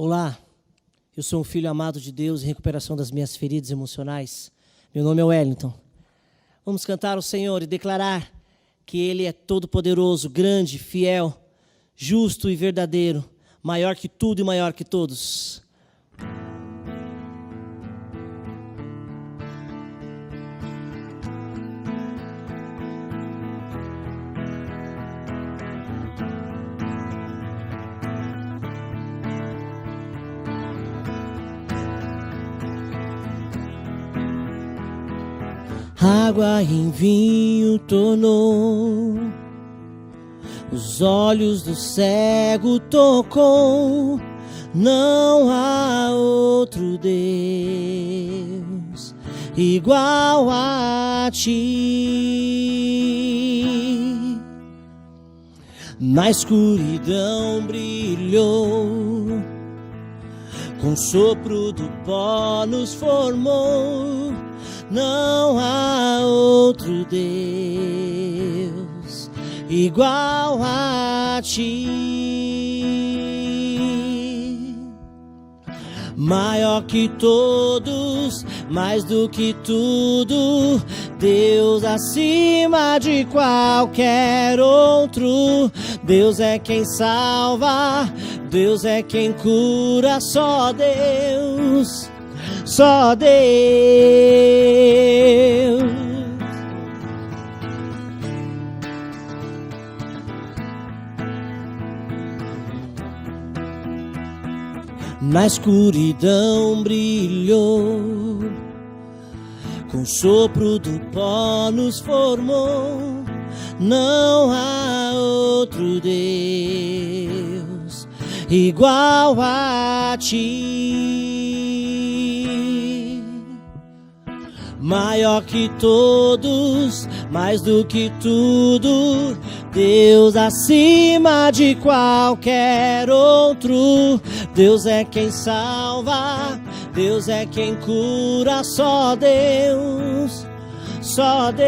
Olá, eu sou um filho amado de Deus em recuperação das minhas feridas emocionais. Meu nome é Wellington. Vamos cantar ao Senhor e declarar que Ele é todo-poderoso, grande, fiel, justo e verdadeiro, maior que tudo e maior que todos. Água em vinho tornou, os olhos do cego tocou. Não há outro Deus igual a ti. Na escuridão brilhou, com o sopro do pó nos formou. Não há outro Deus igual a ti. Maior que todos, mais do que tudo, Deus acima de qualquer outro. Deus é quem salva, Deus é quem cura, só Deus. Só Deus. Na escuridão brilhou, com o sopro do pó nos formou. Não há outro Deus igual a ti. Maior que todos, mais do que tudo, Deus acima de qualquer outro. Deus é quem salva, Deus é quem cura, só Deus. Só Deus,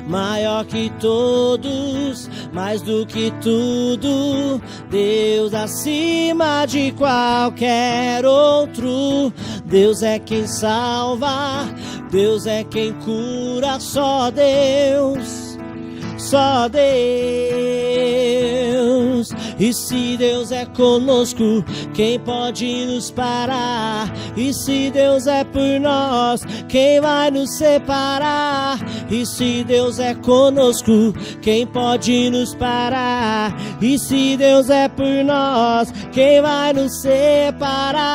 maior que todos, mais do que tudo, Deus acima de qualquer outro. Deus é quem salva, Deus é quem cura, só Deus. Só Deus. E se Deus é conosco, quem pode nos parar? E se Deus é por nós, quem vai nos separar? E se Deus é conosco, quem pode nos parar? E se Deus é por nós, quem vai nos separar?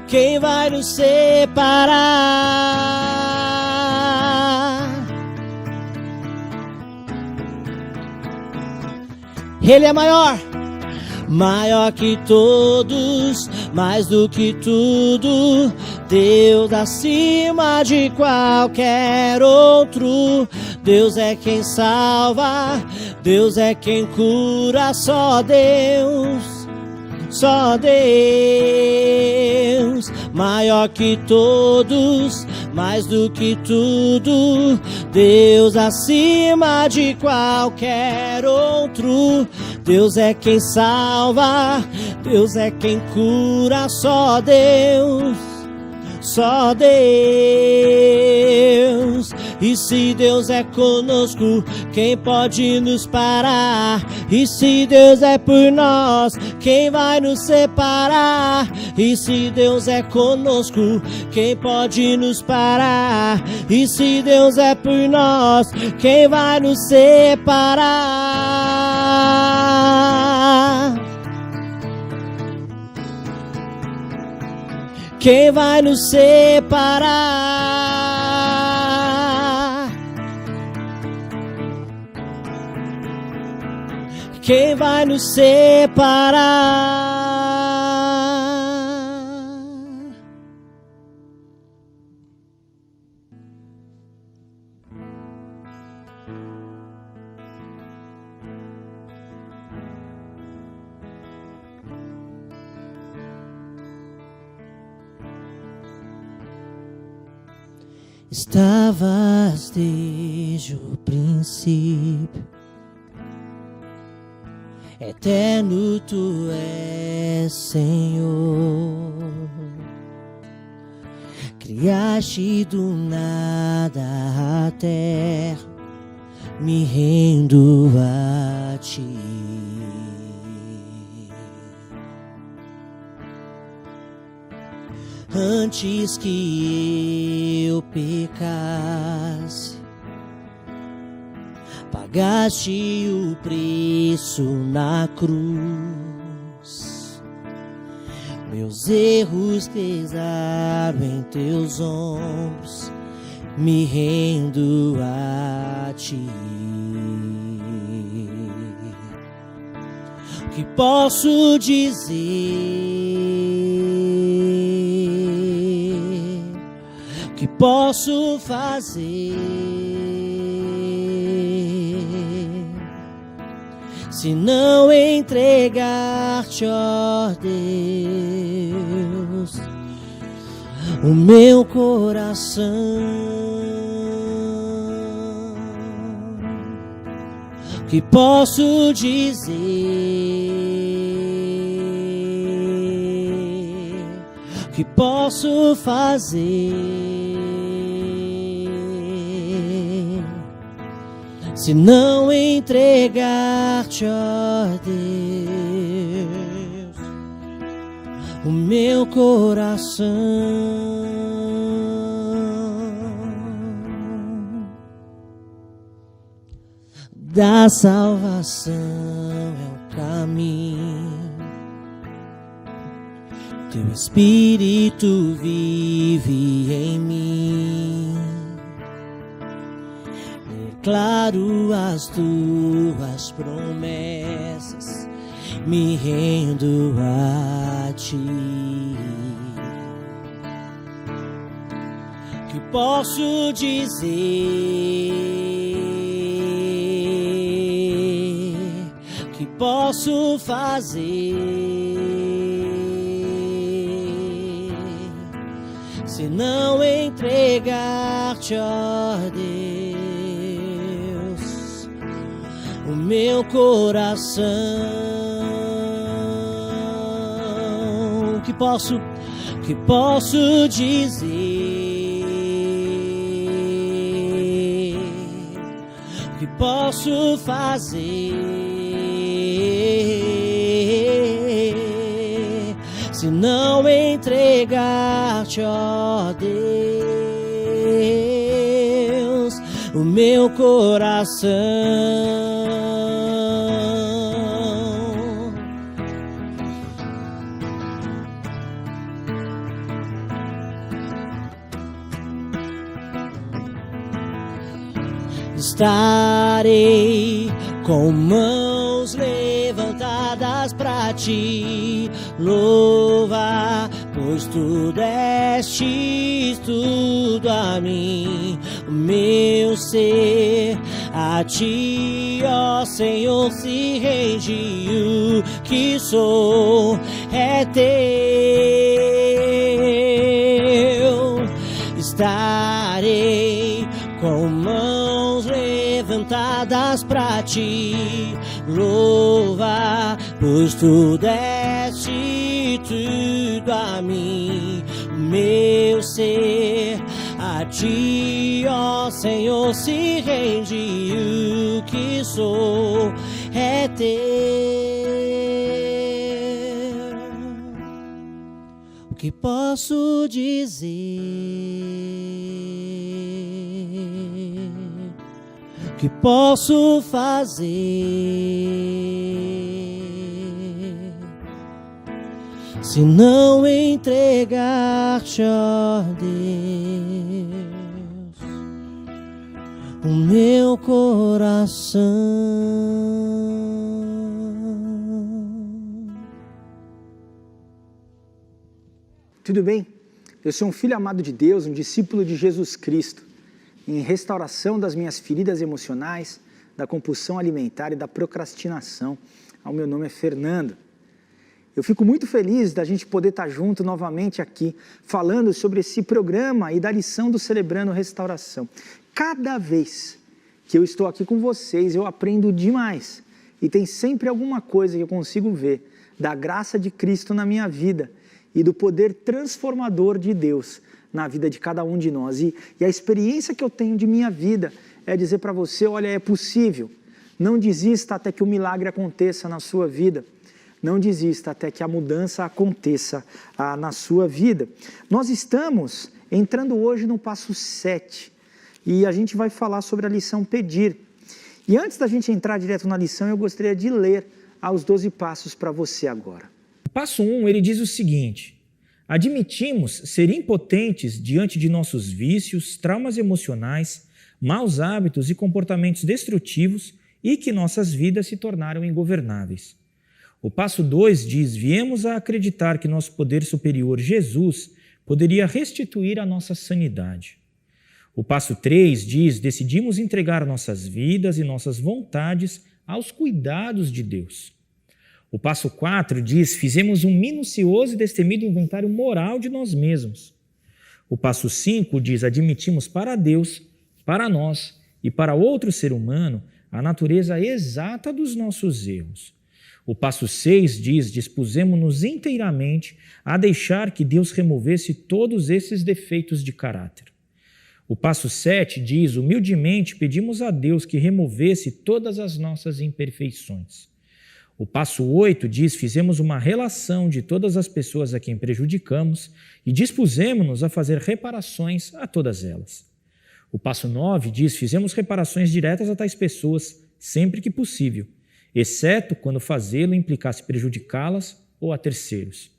Quem vai nos separar? Ele é maior, maior que todos, mais do que tudo, Deus acima de qualquer outro. Deus é quem salva, Deus é quem cura, só Deus. Só Deus, maior que todos, mais do que tudo, Deus acima de qualquer outro. Deus é quem salva, Deus é quem cura, só Deus. Só Deus. E se Deus é conosco, quem pode nos parar? E se Deus é por nós, quem vai nos separar? E se Deus é conosco, quem pode nos parar? E se Deus é por nós, quem vai nos separar? Quem vai nos separar? Quem vai nos separar? estavas desde o princípio. Eterno tu és, Senhor. Criaste do nada a terra, me rendo a ti. Antes que eu pecasse, pagaste o preço na cruz. Meus erros pesaram em teus ombros, me rendo a ti. O que posso dizer? O que posso fazer? Se não entregar-te, ó Deus, o meu coração. Que posso dizer? Que posso fazer? Se não entregar-te, ó Deus, o meu coração. Da salvação é o caminho, teu Espírito vive em mim. Declaro as tuas promessas, me rendo a ti. Que posso dizer? Que posso fazer? Se não entregar-te, ó Deus, o meu coração. Que posso dizer? Que posso fazer? Se não entregar-te, ó Deus, o meu coração. Estarei com mãos levantadas pra ti louvar, pois tu destes tudo a mim. O meu ser a ti, ó Senhor, se rende. O que sou é teu. Estarei com mãos levantadas pra ti louvar, pois tu deste tudo a mim. O meu ser a ti, ó Senhor, se rende. O que sou é teu. O que posso dizer? O que posso fazer? Se não entregar-te, ó Deus, o meu coração. Tudo bem? Eu sou um filho amado de Deus, um discípulo de Jesus Cristo, em restauração das minhas feridas emocionais, da compulsão alimentar e da procrastinação. O meu nome é Fernando. Eu fico muito feliz da gente poder estar junto novamente aqui, falando sobre esse programa e da lição do Celebrando Restauração. Cada vez que eu estou aqui com vocês, eu aprendo demais. E tem sempre alguma coisa que eu consigo ver da graça de Cristo na minha vida e do poder transformador de Deus na vida de cada um de nós. E a experiência que eu tenho de minha vida é dizer para você, olha, é possível. Não desista até que o milagre aconteça na sua vida. Não desista até que a mudança aconteça na sua vida. Nós estamos entrando hoje no passo 7 e a gente vai falar sobre a lição pedir. E antes da gente entrar direto na lição, eu gostaria de ler os 12 passos para você agora. O passo 1, ele diz o seguinte: admitimos ser impotentes diante de nossos vícios, traumas emocionais, maus hábitos e comportamentos destrutivos e que nossas vidas se tornaram ingovernáveis. O passo 2 diz: viemos a acreditar que nosso poder superior, Jesus, poderia restituir a nossa sanidade. O passo 3 diz: decidimos entregar nossas vidas e nossas vontades aos cuidados de Deus. O passo 4 diz: fizemos um minucioso e destemido inventário moral de nós mesmos. O passo 5 diz: admitimos para Deus, para nós e para outro ser humano a natureza exata dos nossos erros. O passo 6 diz: dispusemos-nos inteiramente a deixar que Deus removesse todos esses defeitos de caráter. O passo 7 diz: humildemente pedimos a Deus que removesse todas as nossas imperfeições. O passo 8 diz: fizemos uma relação de todas as pessoas a quem prejudicamos e dispusemos-nos a fazer reparações a todas elas. O passo 9 diz: fizemos reparações diretas a tais pessoas sempre que possível, exceto quando fazê-lo implicasse prejudicá-las ou a terceiros.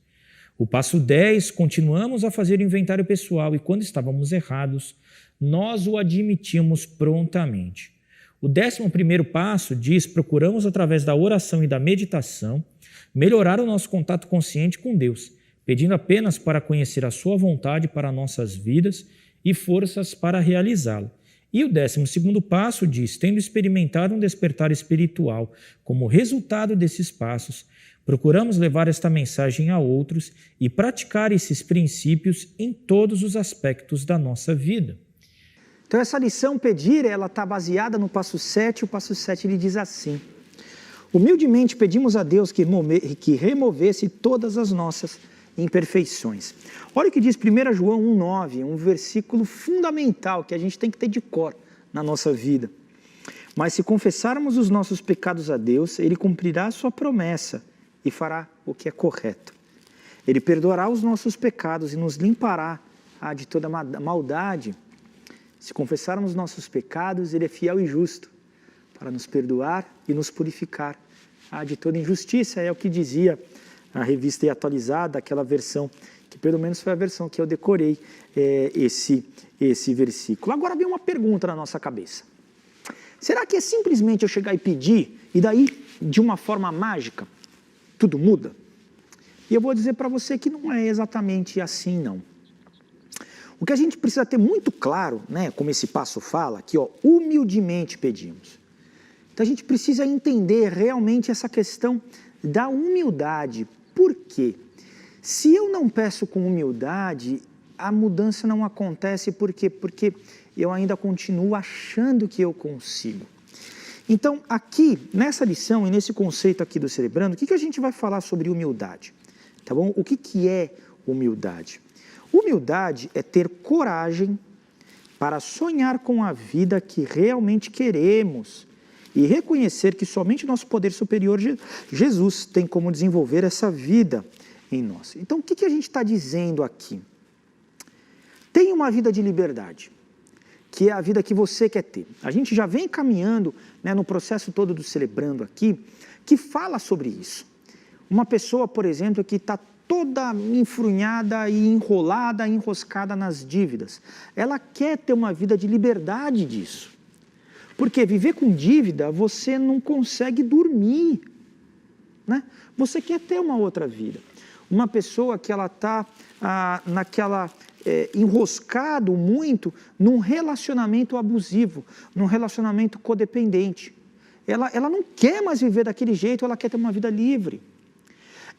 O passo 10, continuamos a fazer o inventário pessoal e quando estávamos errados, nós o admitimos prontamente. O 11º passo diz: procuramos através da oração e da meditação melhorar o nosso contato consciente com Deus, pedindo apenas para conhecer a sua vontade para nossas vidas e forças para realizá-la. E o 12º passo diz: tendo experimentado um despertar espiritual como resultado desses passos, procuramos levar esta mensagem a outros e praticar esses princípios em todos os aspectos da nossa vida. Então essa lição pedir, ela está baseada no passo 7, o passo 7 ele diz assim: humildemente pedimos a Deus que removesse todas as nossas imperfeições. Olha o que diz 1 João 1,9, um versículo fundamental que a gente tem que ter de cor na nossa vida. Mas se confessarmos os nossos pecados a Deus, Ele cumprirá a sua promessa e fará o que é correto. Ele perdoará os nossos pecados e nos limpará de toda maldade. Se confessarmos nossos pecados, Ele é fiel e justo para nos perdoar e nos purificar de toda injustiça. É o que dizia a revista atualizada, aquela versão, que pelo menos foi a versão que eu decorei esse versículo. Agora vem uma pergunta na nossa cabeça. Será que é simplesmente eu chegar e pedir, e daí, de uma forma mágica, tudo muda? E eu vou dizer para você que não é exatamente assim, não. O que a gente precisa ter muito claro, né, como esse passo fala, que humildemente pedimos. Então a gente precisa entender realmente essa questão da humildade. Por quê? Se eu não peço com humildade, a mudança não acontece. Por quê? Porque eu ainda continuo achando que eu consigo. Então, aqui, nessa lição e nesse conceito aqui do Celebrando, o que a gente vai falar sobre humildade? Tá bom? O que é humildade? Humildade é ter coragem para sonhar com a vida que realmente queremos e reconhecer que somente nosso poder superior, Jesus, tem como desenvolver essa vida em nós. Então, o que a gente está dizendo aqui? Tem uma vida de liberdade, que é a vida que você quer ter. A gente já vem caminhando, né, no processo todo do Celebrando aqui, que fala sobre isso. Uma pessoa, por exemplo, que está toda enfrunhada e enrolada, enroscada nas dívidas. Ela quer ter uma vida de liberdade disso. Porque viver com dívida, você não consegue dormir, né? Você quer ter uma outra vida. Uma pessoa que ela está enroscado muito num relacionamento abusivo, num relacionamento codependente. Ela não quer mais viver daquele jeito, ela quer ter uma vida livre.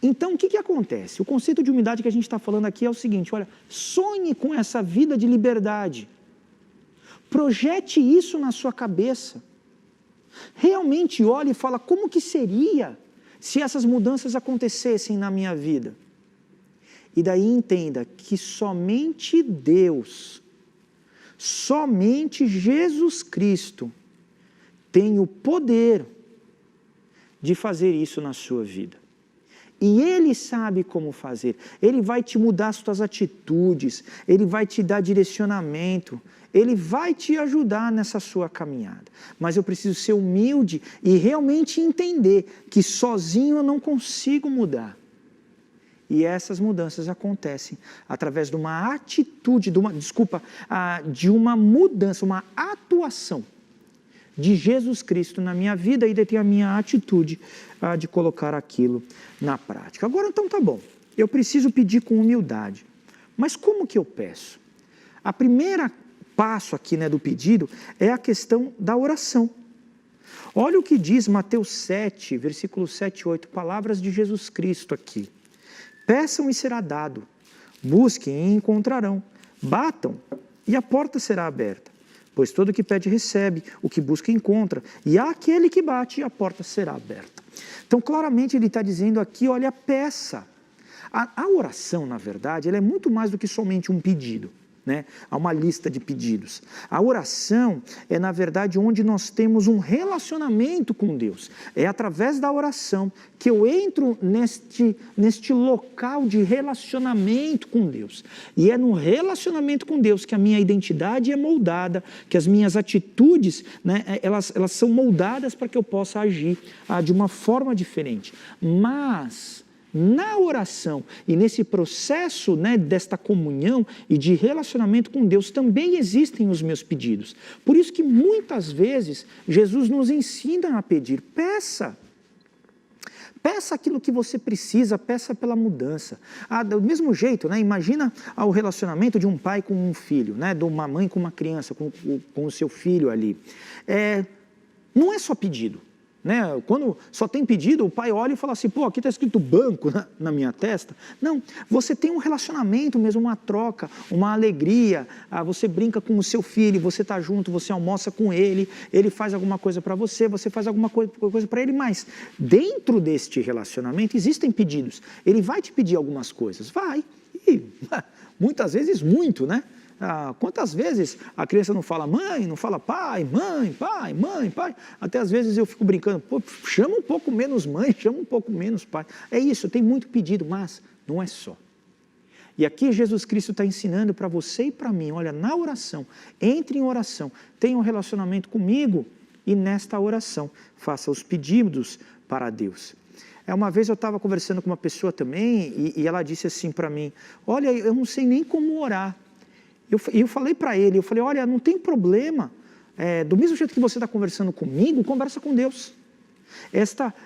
Então, o que acontece? O conceito de humildade que a gente está falando aqui é o seguinte, olha, sonhe com essa vida de liberdade. Projete isso na sua cabeça. Realmente olhe e fala, como que seria se essas mudanças acontecessem na minha vida? E daí entenda que somente Deus, somente Jesus Cristo tem o poder de fazer isso na sua vida. E Ele sabe como fazer. Ele vai te mudar as tuas atitudes, Ele vai te dar direcionamento, Ele vai te ajudar nessa sua caminhada. Mas eu preciso ser humilde e realmente entender que sozinho eu não consigo mudar. E essas mudanças acontecem através de uma atitude, de uma mudança, uma atuação de Jesus Cristo na minha vida, e daí tem a minha atitude de colocar aquilo na prática. Agora, então, tá bom, eu preciso pedir com humildade. Mas como que eu peço? A primeira passo aqui, do pedido é a questão da oração. Olha o que diz Mateus 7, versículos 7 e 8, palavras de Jesus Cristo aqui. Peçam e será dado, busquem e encontrarão, batam e a porta será aberta. Pois todo o que pede recebe, o que busca encontra, e há aquele que bate e a porta será aberta. Então, claramente ele está dizendo aqui, olha, peça. A oração, na verdade, ela é muito mais do que somente um pedido. Há uma lista de pedidos. A oração é, na verdade, onde nós temos um relacionamento com Deus. É através da oração que eu entro neste local de relacionamento com Deus. E é no relacionamento com Deus que a minha identidade é moldada, que as minhas atitudes, elas são moldadas para que eu possa agir de uma forma diferente. Mas na oração e nesse processo desta comunhão e de relacionamento com Deus também existem os meus pedidos. Por isso que muitas vezes Jesus nos ensina a pedir, peça. Peça aquilo que você precisa, peça pela mudança. Do mesmo jeito, imagina o relacionamento de um pai com um filho, de uma mãe com uma criança, com o seu filho ali. Não é só pedido. Quando só tem pedido, o pai olha e fala assim, aqui está escrito banco na minha testa. Não, você tem um relacionamento mesmo, uma troca, uma alegria, você brinca com o seu filho, você está junto, você almoça com ele, ele faz alguma coisa para você faz alguma coisa para ele, mas dentro deste relacionamento existem pedidos. Ele vai te pedir algumas coisas, vai, e muitas vezes muito, quantas vezes a criança não fala mãe, não fala pai, mãe, pai, mãe, pai, até às vezes eu fico brincando, chama um pouco menos mãe, chama um pouco menos pai, é isso, tem muito pedido, mas não é só. E aqui Jesus Cristo está ensinando para você e para mim, olha, na oração, entre em oração, tenha um relacionamento comigo e nesta oração, faça os pedidos para Deus. Uma vez eu estava conversando com uma pessoa também e ela disse assim para mim, olha, eu não sei nem como orar. Eu falei para ele, olha, não tem problema, do mesmo jeito que você está conversando comigo, conversa com Deus.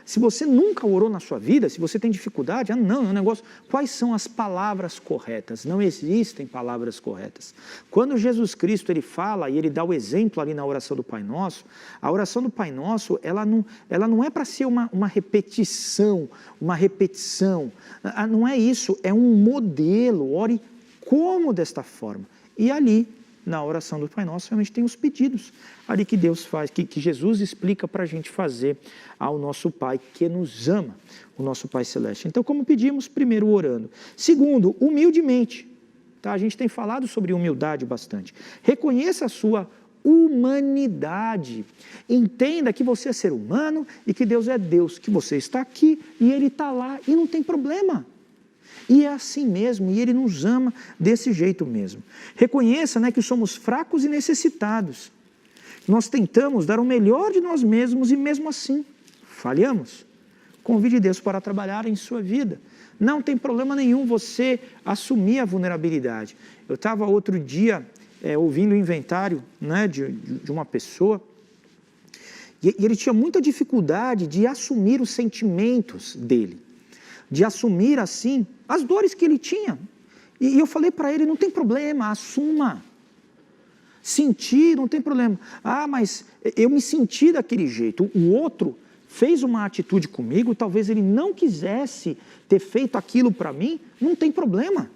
Se você nunca orou na sua vida, se você tem dificuldade, não, é um negócio, quais são as palavras corretas? Não existem palavras corretas. Quando Jesus Cristo ele fala e ele dá o exemplo ali na oração do Pai Nosso, a oração do Pai Nosso, ela não é para ser uma repetição, não é isso, é um modelo, ore como desta forma. E ali, na oração do Pai Nosso, realmente tem os pedidos ali que Deus faz, que Jesus explica para a gente fazer ao nosso Pai que nos ama, o nosso Pai Celeste. Então, como pedimos? Primeiro, orando. Segundo, humildemente. A gente tem falado sobre humildade bastante. Reconheça a sua humanidade. Entenda que você é ser humano e que Deus é Deus, que você está aqui e Ele está lá e não tem problema. E é assim mesmo, e Ele nos ama desse jeito mesmo. Reconheça que somos fracos e necessitados. Nós tentamos dar o melhor de nós mesmos e mesmo assim falhamos. Convide Deus para trabalhar em sua vida. Não tem problema nenhum você assumir a vulnerabilidade. Eu estava outro dia ouvindo o inventário de uma pessoa e ele tinha muita dificuldade de assumir os sentimentos dele. De assumir assim as dores que ele tinha. E eu falei para ele, não tem problema, assuma. Sentir, não tem problema. Mas eu me senti daquele jeito. O outro fez uma atitude comigo, talvez ele não quisesse ter feito aquilo para mim, não tem problema.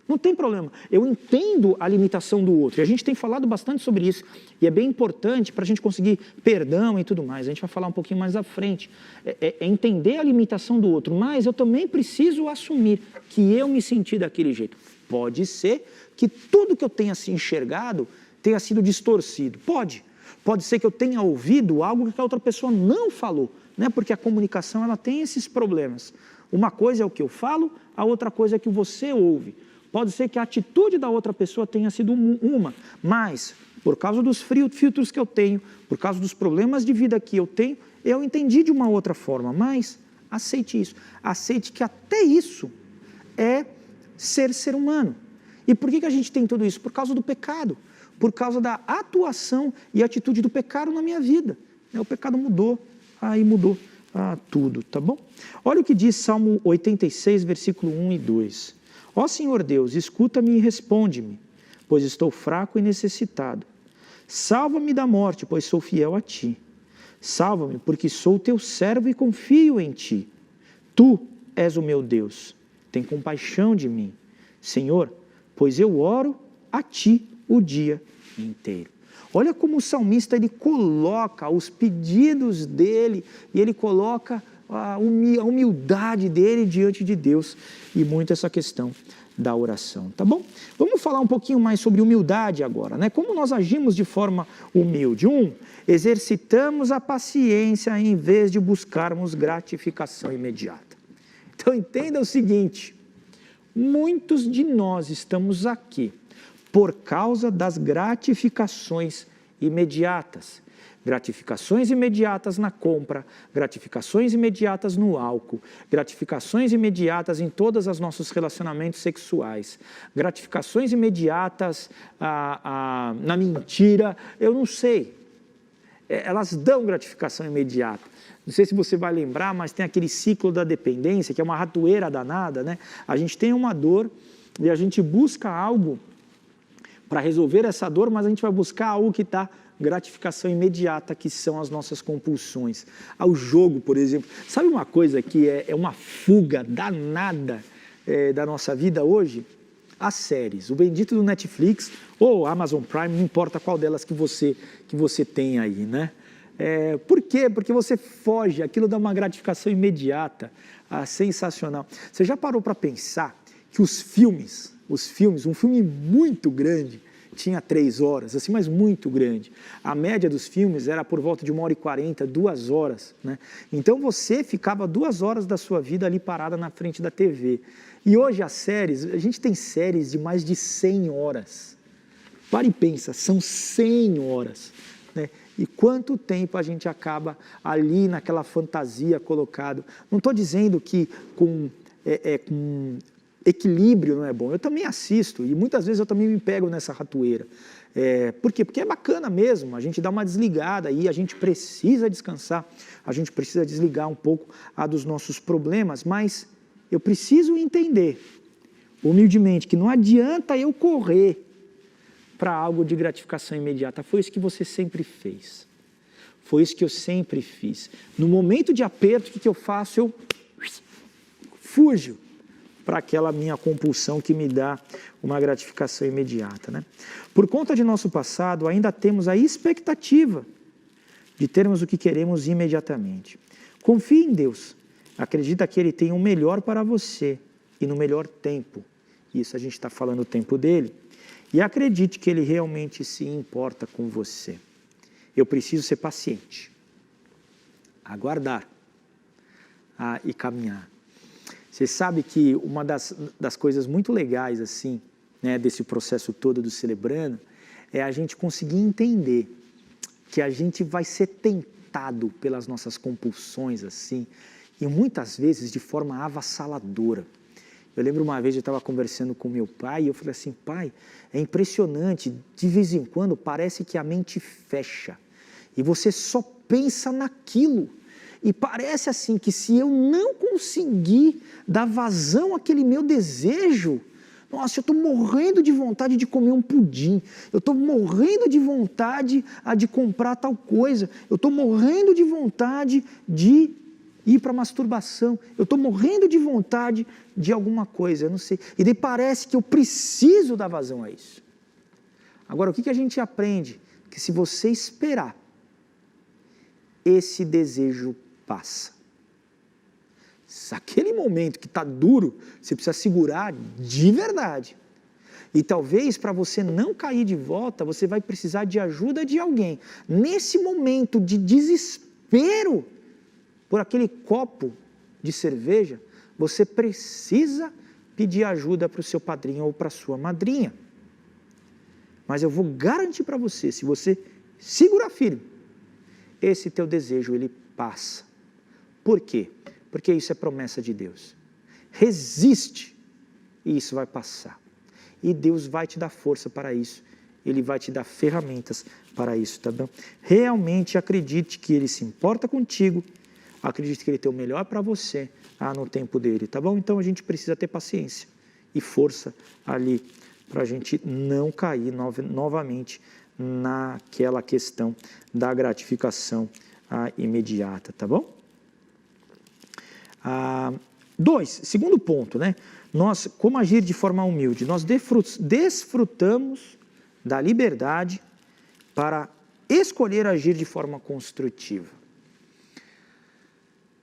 Não tem problema. Eu entendo a limitação do outro. E a gente tem falado bastante sobre isso. E é bem importante para a gente conseguir perdão e tudo mais. A gente vai falar um pouquinho mais à frente. É entender a limitação do outro. Mas eu também preciso assumir que eu me senti daquele jeito. Pode ser que tudo que eu tenha se enxergado tenha sido distorcido. Pode. Pode ser que eu tenha ouvido algo que a outra pessoa não falou. Né? Porque a comunicação ela tem esses problemas. Uma coisa é o que eu falo, a outra coisa é o que você ouve. Pode ser que a atitude da outra pessoa tenha sido uma, mas por causa dos filtros que eu tenho, por causa dos problemas de vida que eu tenho, eu entendi de uma outra forma, mas aceite isso. Aceite que até isso é ser humano. E por que a gente tem tudo isso? Por causa do pecado, por causa da atuação e atitude do pecado na minha vida. O pecado mudou, aí mudou tudo, tá bom? Olha o que diz Salmo 86, versículo 1 e 2. Ó Senhor Deus, escuta-me e responde-me, pois estou fraco e necessitado. Salva-me da morte, pois sou fiel a Ti. Salva-me, porque sou Teu servo e confio em Ti. Tu és o meu Deus, tem compaixão de mim. Senhor, pois eu oro a Ti o dia inteiro. Olha como o salmista ele coloca os pedidos dele e ele coloca a humildade dele diante de Deus e muito essa questão da oração, tá bom? Vamos falar um pouquinho mais sobre humildade agora, né? Como nós agimos de forma humilde? Exercitamos a paciência em vez de buscarmos gratificação imediata. Então entenda o seguinte, muitos de nós estamos aqui por causa das gratificações imediatas. Gratificações imediatas na compra, gratificações imediatas no álcool, gratificações imediatas em todos os nossos relacionamentos sexuais, gratificações imediatas na mentira, eu não sei. Elas dão gratificação imediata. Não sei se você vai lembrar, mas tem aquele ciclo da dependência, que é uma ratoeira danada, né? A gente tem uma dor e a gente busca algo para resolver essa dor, mas a gente vai buscar algo que está gratificação imediata, que são as nossas compulsões. Ao jogo, por exemplo. Sabe uma coisa que é uma fuga danada da nossa vida hoje? As séries. O bendito do Netflix ou Amazon Prime, não importa qual delas que você tem aí, né? Por quê? Porque você foge, aquilo dá uma gratificação imediata, sensacional. Você já parou para pensar que os filmes, um filme muito grande, tinha 3 horas, assim, mas muito grande. A média dos filmes era por volta de 1h40, 2 horas, né? Então você ficava 2 horas da sua vida ali parada na frente da TV. E hoje as séries, a gente tem séries de mais de 100 horas. Para e pensa, são 100 horas, né? E quanto tempo a gente acaba ali naquela fantasia colocado. Não estou dizendo que com equilíbrio não é bom. Eu também assisto e muitas vezes eu também me pego nessa ratoeira. Por quê? Porque é bacana mesmo, a gente dá uma desligada e a gente precisa descansar, a gente precisa desligar um pouco dos nossos problemas, mas eu preciso entender, humildemente, que não adianta eu correr para algo de gratificação imediata. Foi isso que você sempre fez. Foi isso que eu sempre fiz. No momento de aperto, o que eu faço? Eu fujo para aquela minha compulsão que me dá uma gratificação imediata, né? Por conta de nosso passado, ainda temos a expectativa de termos o que queremos imediatamente. Confie em Deus. Acredita que Ele tem o melhor para você e no melhor tempo. Isso a gente está falando o tempo dele. E acredite que Ele realmente se importa com você. Eu preciso ser paciente, aguardar e caminhar. Você sabe que uma das coisas muito legais assim, né, desse processo todo do Celebrando é a gente conseguir entender que a gente vai ser tentado pelas nossas compulsões assim, e muitas vezes de forma avassaladora. Eu lembro uma vez eu estava conversando com meu pai e eu falei assim, pai, é impressionante, de vez em quando parece que a mente fecha e você só pensa naquilo. E parece assim que se eu não conseguir dar vazão àquele meu desejo, Nossa, eu estou morrendo de vontade de comer um pudim. Eu estou morrendo de vontade de comprar tal coisa. Eu estou morrendo de vontade de ir para a masturbação. Eu estou morrendo de vontade de alguma coisa, eu não sei. E daí parece que eu preciso dar vazão a isso. Agora, o que a gente aprende? Que se você esperar, esse desejo passa. Aquele momento que está duro, você precisa segurar de verdade. E talvez para você não cair de volta, você vai precisar de ajuda de alguém. Nesse momento de desespero por aquele copo de cerveja, você precisa pedir ajuda para o seu padrinho ou para a sua madrinha. Mas eu vou garantir para você, se você segurar firme, esse teu desejo ele passa. Por quê? Porque isso é promessa de Deus. Resiste e isso vai passar. E Deus vai te dar força para isso. Ele vai te dar ferramentas para isso, tá bom? Realmente acredite que Ele se importa contigo. Acredite que Ele tem o melhor para você no tempo dele, tá bom? Então a gente precisa ter paciência e força ali para a gente não cair novamente naquela questão da gratificação imediata, tá bom? 2, segundo ponto, né? Nós, como agir de forma humilde? Nós desfrutamos da liberdade para escolher agir de forma construtiva.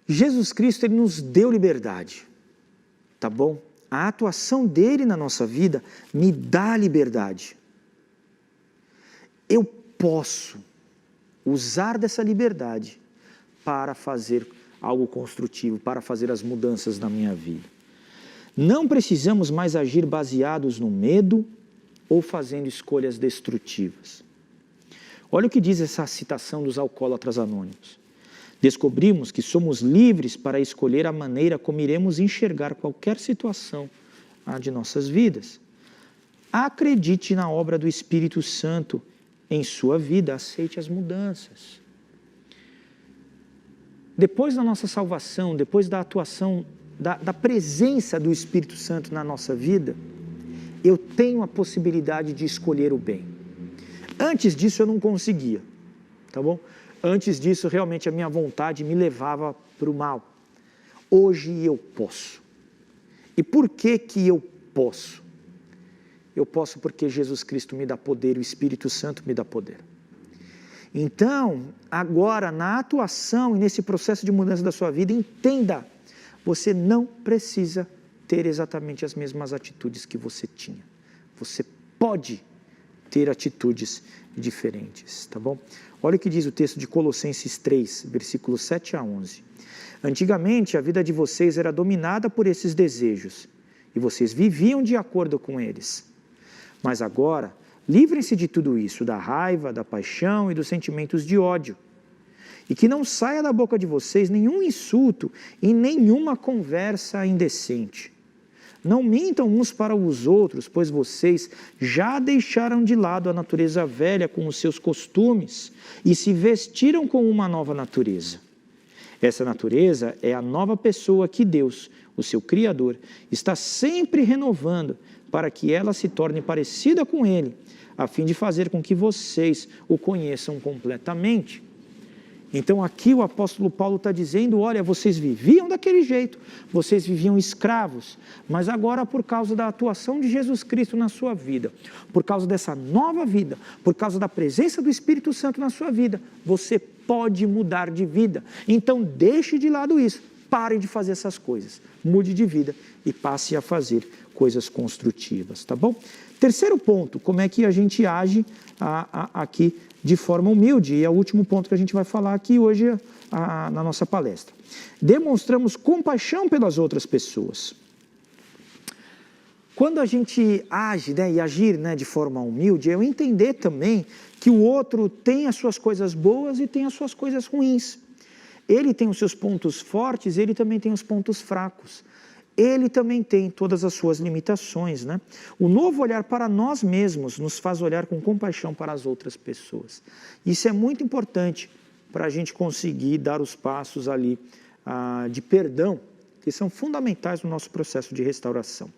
Jesus Cristo, Ele nos deu liberdade, tá bom? A atuação dEle na nossa vida me dá liberdade. Eu posso usar dessa liberdade para fazer algo construtivo, para fazer as mudanças na minha vida. Não precisamos mais agir baseados no medo ou fazendo escolhas destrutivas. Olha o que diz essa citação dos alcoólatras anônimos. Descobrimos que somos livres para escolher a maneira como iremos enxergar qualquer situação de nossas vidas. Acredite na obra do Espírito Santo em sua vida, aceite as mudanças. Depois da nossa salvação, depois da atuação, da presença do Espírito Santo na nossa vida, eu tenho a possibilidade de escolher o bem. Antes disso eu não conseguia, tá bom? Antes disso realmente a minha vontade me levava para o mal. Hoje eu posso. E por que eu posso? Eu posso porque Jesus Cristo me dá poder, o Espírito Santo me dá poder. Então, agora, na atuação e nesse processo de mudança da sua vida, entenda, você não precisa ter exatamente as mesmas atitudes que você tinha. Você pode ter atitudes diferentes, tá bom? Olha o que diz o texto de Colossenses 3, versículos 7 a 11. Antigamente, a vida de vocês era dominada por esses desejos, e vocês viviam de acordo com eles. Mas agora, livrem-se de tudo isso, da raiva, da paixão e dos sentimentos de ódio. E que não saia da boca de vocês nenhum insulto e nenhuma conversa indecente. Não mintam uns para os outros, pois vocês já deixaram de lado a natureza velha com os seus costumes e se vestiram com uma nova natureza. Essa natureza é a nova pessoa que Deus, o seu Criador, está sempre renovando para que ela se torne parecida com Ele, a fim de fazer com que vocês o conheçam completamente. Então aqui o apóstolo Paulo está dizendo, olha, vocês viviam daquele jeito, vocês viviam escravos, mas agora por causa da atuação de Jesus Cristo na sua vida, por causa dessa nova vida, por causa da presença do Espírito Santo na sua vida, você pode mudar de vida. Então deixe de lado isso, pare de fazer essas coisas, mude de vida e passe a fazer coisas construtivas, tá bom? Terceiro ponto, como é que a gente age aqui de forma humilde, e é o último ponto que a gente vai falar aqui hoje na nossa palestra. Demonstramos compaixão pelas outras pessoas. Quando a gente age, e agir de forma humilde, é eu entender também que o outro tem as suas coisas boas e tem as suas coisas ruins. Ele tem os seus pontos fortes, ele também tem os pontos fracos. Ele também tem todas as suas limitações, O novo olhar para nós mesmos nos faz olhar com compaixão para as outras pessoas. Isso é muito importante para a gente conseguir dar os passos ali de perdão, que são fundamentais no nosso processo de restauração.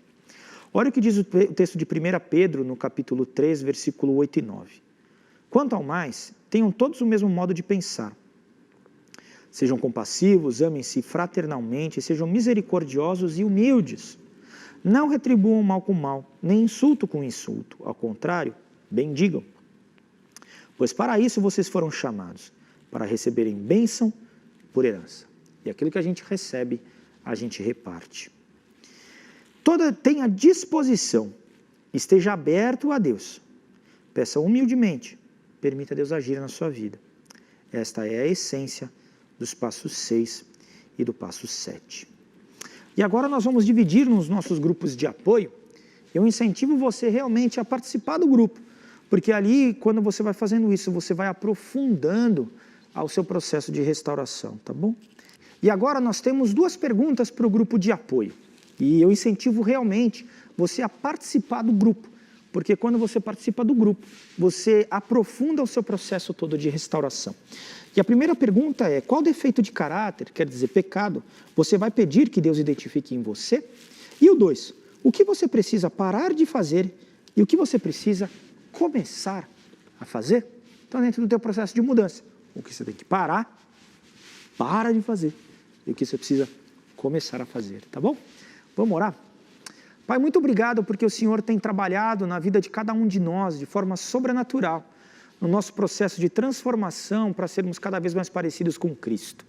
Olha o que diz o texto de 1 Pedro, no capítulo 3, versículo 8 e 9. Quanto ao mais, tenham todos o mesmo modo de pensar. Sejam compassivos, amem-se fraternalmente, sejam misericordiosos e humildes. Não retribuam mal com mal, nem insulto com insulto. Ao contrário, bendigam. Pois para isso vocês foram chamados, para receberem bênção por herança. E aquilo que a gente recebe, a gente reparte. Tenha disposição, esteja aberto a Deus. Peça humildemente, permita Deus agir na sua vida. Esta é a essência dos passos 6 e do passo 7. E agora nós vamos dividir nos nossos grupos de apoio. Eu incentivo você realmente a participar do grupo, porque ali, quando você vai fazendo isso, você vai aprofundando ao seu processo de restauração, tá bom? E agora nós temos 2 perguntas para o grupo de apoio. E eu incentivo realmente você a participar do grupo, porque quando você participa do grupo, você aprofunda o seu processo todo de restauração. E a primeira pergunta é: qual defeito de caráter, quer dizer, pecado, você vai pedir que Deus identifique em você? E o 2, o que você precisa parar de fazer e o que você precisa começar a fazer? Então, dentro do teu processo de mudança, o que você tem que para de fazer, e o que você precisa começar a fazer, tá bom? Vamos orar? Pai, muito obrigado porque o Senhor tem trabalhado na vida de cada um de nós de forma sobrenatural, no nosso processo de transformação para sermos cada vez mais parecidos com Cristo.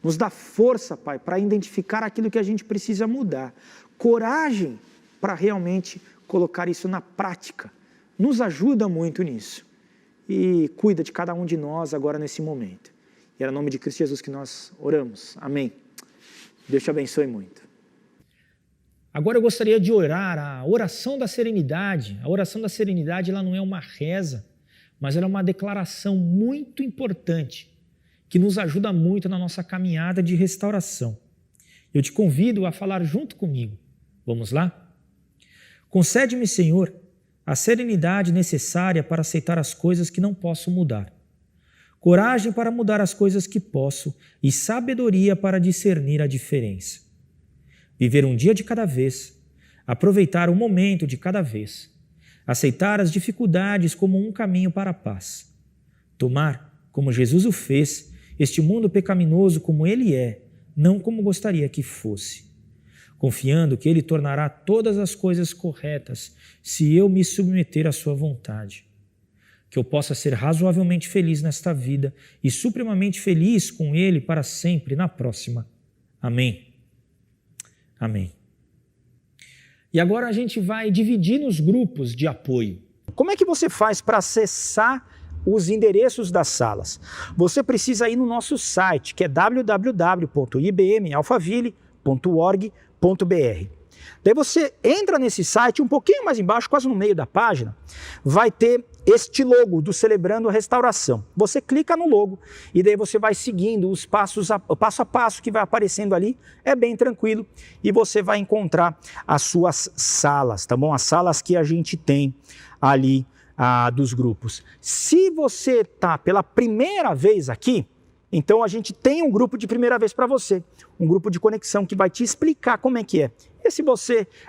Nos dá força, Pai, para identificar aquilo que a gente precisa mudar, coragem para realmente colocar isso na prática. Nos ajuda muito nisso e cuida de cada um de nós agora nesse momento. E é no nome de Cristo Jesus que nós oramos. Amém. Deus te abençoe muito. Agora eu gostaria de orar a oração da serenidade. A oração da serenidade, ela não é uma reza, mas ela é uma declaração muito importante que nos ajuda muito na nossa caminhada de restauração. Eu te convido a falar junto comigo. Vamos lá? Concede-me, Senhor, a serenidade necessária para aceitar as coisas que não posso mudar, coragem para mudar as coisas que posso e sabedoria para discernir a diferença. Viver um dia de cada vez, aproveitar um momento de cada vez, aceitar as dificuldades como um caminho para a paz, tomar, como Jesus o fez, este mundo pecaminoso como ele é, não como gostaria que fosse, confiando que ele tornará todas as coisas corretas se eu me submeter à sua vontade. Que eu possa ser razoavelmente feliz nesta vida e supremamente feliz com ele para sempre na próxima. Amém. Amém. E agora a gente vai dividir nos grupos de apoio. Como é que você faz para acessar os endereços das salas? Você precisa ir no nosso site, que é www.ibmalphaville.org.br. Daí você entra nesse site, um pouquinho mais embaixo, quase no meio da página, vai ter este logo do Celebrando a Restauração. Você clica no logo e daí você vai seguindo os passo a passo que vai aparecendo ali. É bem tranquilo e você vai encontrar as suas salas, tá bom? As salas que a gente tem ali dos grupos. Se você está pela primeira vez aqui, então a gente tem um grupo de primeira vez para você, um grupo de conexão que vai te explicar como é que é. E se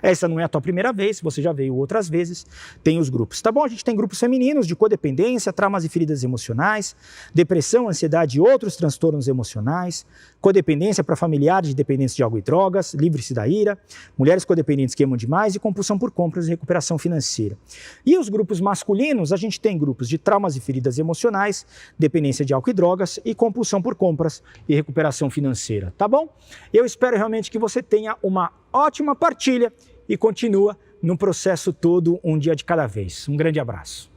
essa não é a tua primeira vez, se você já veio outras vezes, tem os grupos, tá bom? A gente tem grupos femininos de codependência, traumas e feridas emocionais, depressão, ansiedade e outros transtornos emocionais, codependência para familiares de dependentes de álcool e drogas, livre-se da ira, mulheres codependentes que amam demais e compulsão por compras e recuperação financeira. E os grupos masculinos, a gente tem grupos de traumas e feridas emocionais, dependência de álcool e drogas e compulsão por compras e recuperação financeira, tá bom? Eu espero realmente que você tenha uma ótima partilha e continua no processo todo um dia de cada vez. Um grande abraço.